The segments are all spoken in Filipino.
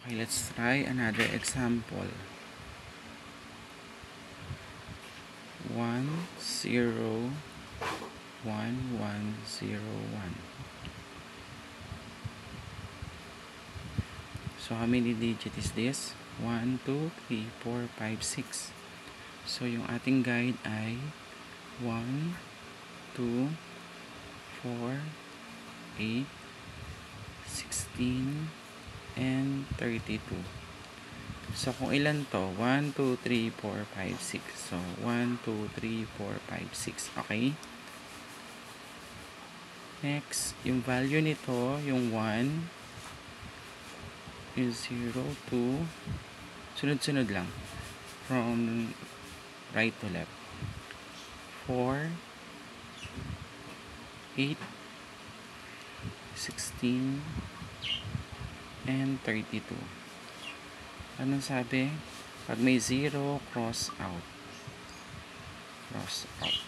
Okay, let's try another example. 1 0 1 1 0 1. So how many digit is this? 1 2 3 4 5 6. So yung ating guide ay 1 2 4 8 16 and 32. So kung ilan to? 1 2 3 4 5 6. So 1 2 3 4 5 6. Okay? Next, yung value nito, yung 1, yung 0, 2, sunod-sunod lang. From right to left. 4, 8, 16, and 32. Anong sabi? Pag may 0, cross out. Cross out.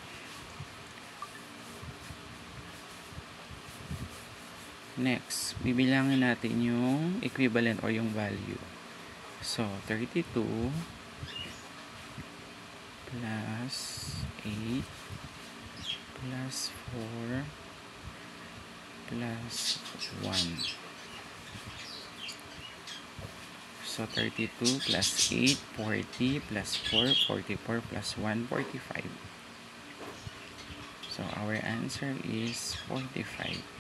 Next, bibilangin natin yung equivalent or yung value. So, 32 plus 8 plus 4 plus 1. So, 32 plus 8, 40 plus 4, 44 plus 1, 45. So, our answer is 45.